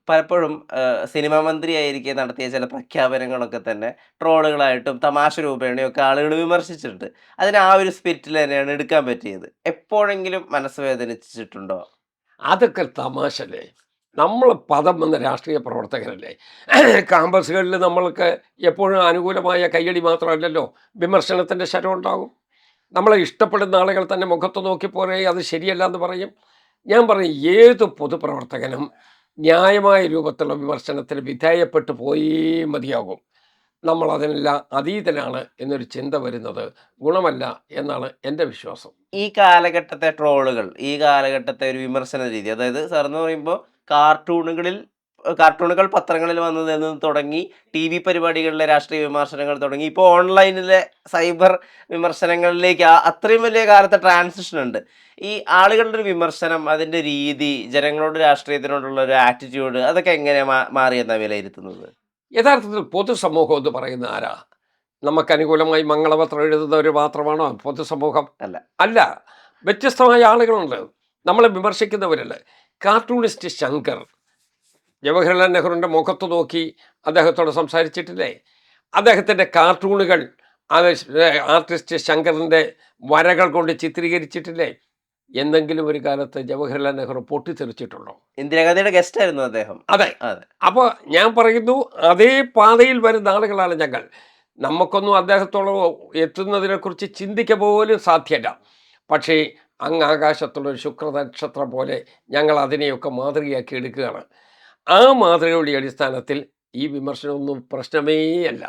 പലപ്പോഴും സിനിമാ മന്ത്രിയായിരിക്കെ നടത്തിയ ചില പ്രഖ്യാപനങ്ങളൊക്കെ തന്നെ ട്രോളുകളായിട്ടും തമാശ രൂപേണയൊക്കെ ആളുകൾ വിമർശിച്ചിട്ടുണ്ട്. അതിന് ആ ഒരു സ്പിരിറ്റിൽ തന്നെയാണ് എടുക്കാൻ പറ്റിയത്. എപ്പോഴെങ്കിലും മനസ്സ് വേദനിച്ചിട്ടുണ്ടോ? അതൊക്കെ തമാശല്ലേ. നമ്മൾ പദം വന്ന രാഷ്ട്രീയ പ്രവർത്തകരല്ലേ. കാമ്പസുകളിൽ നമ്മൾക്ക് എപ്പോഴും അനുകൂലമായ കയ്യടി മാത്രമല്ലല്ലോ, വിമർശനത്തിൻ്റെ ശരമുണ്ടാകും. നമ്മളെ ഇഷ്ടപ്പെടുന്ന ആളുകൾ തന്നെ മുഖത്ത് നോക്കി പോരെ അത് ശരിയല്ല എന്ന് പറയും. ഞാൻ പറയും ഏത് പൊതുപ്രവർത്തകനും ന്യായമായ രൂപത്തിലുള്ള വിമർശനത്തിന് വിധേയപ്പെട്ടു പോയേ മതിയാകും. നമ്മൾ അതിനെല്ലാം അതീതനാണ് എന്നൊരു ചിന്ത വരുന്നത് ഗുണമല്ല എന്നാണ് എൻ്റെ വിശ്വാസം. ഈ കാലഘട്ടത്തെ ട്രോളുകൾ, ഈ കാലഘട്ടത്തെ ഒരു വിമർശന രീതി, അതായത് സാറെന്ന് പറയുമ്പോൾ കാർട്ടൂണുകളിൽ കാർട്ടൂണുകൾ പത്രങ്ങളിൽ വന്നതിൽ നിന്ന് തുടങ്ങി ടിവി പരിപാടികളിലെ രാഷ്ട്രീയ വിമർശനങ്ങൾ തുടങ്ങി ഇപ്പോൾ ഓൺലൈനിലെ സൈബർ വിമർശനങ്ങളിലേക്ക് അത്രയും വലിയ കാലത്തെ ട്രാൻസിഷൻ ഉണ്ട്. ഈ ആളുകളുടെ ഒരു വിമർശനം, അതിൻ്റെ രീതി, ജനങ്ങളോട് രാഷ്ട്രീയത്തിനോടുള്ള ഒരു ആറ്റിറ്റ്യൂഡ്, അതൊക്കെ എങ്ങനെ മാറിയെന്നാണ് വിലയിരുത്തുന്നത്? യഥാർത്ഥത്തിൽ പൊതുസമൂഹം എന്ന് പറയുന്ന ആരാ? നമുക്കനുകൂലമായി മംഗളപത്രം എഴുതുന്നവർ മാത്രമാണോ പൊതുസമൂഹം? അല്ല. അല്ല. വ്യത്യസ്തമായ ആളുകളുണ്ട്. നമ്മളെ വിമർശിക്കുന്നവരുണ്ട്. കാർട്ടൂണിസ്റ്റ് ശങ്കർ ജവഹർലാൽ നെഹ്റുവിൻ്റെ മുഖത്ത് നോക്കി അദ്ദേഹത്തോട് സംസാരിച്ചിട്ടില്ലേ? അദ്ദേഹത്തിൻ്റെ കാർട്ടൂണുകൾ അത് ആർട്ടിസ്റ്റ് ശങ്കറിൻ്റെ വരകൾ കൊണ്ട് ചിത്രീകരിച്ചിട്ടില്ലേ? എന്തെങ്കിലും ഒരു കാലത്ത് ജവഹർലാൽ നെഹ്റു പൊട്ടിത്തെറിച്ചിട്ടുണ്ടോ? ഇന്ദിരാഗാന്ധിയുടെ ഗസ്റ്റ് ആയിരുന്നു അദ്ദേഹം. അതെ. അതെ. അപ്പോൾ ഞാൻ പറയുന്നു, അതേ പാതയിൽ വരുന്ന ആളുകളാണ് ഞങ്ങൾ. നമുക്കൊന്നും അദ്ദേഹത്തോളം എത്തുന്നതിനെക്കുറിച്ച് ചിന്തിക്കുക പോലും സാധ്യമല്ല. പക്ഷേ അങ്ങ് ആകാശത്തുള്ളൊരു ശുക്രനക്ഷത്രം പോലെ ഞങ്ങൾ അതിനെയൊക്കെ മാതൃകയാക്കി എടുക്കുകയാണ്. ആ മാതൃകയുടെ അടിസ്ഥാനത്തിൽ ഈ വിമർശനമൊന്നും പ്രശ്നമേ അല്ല.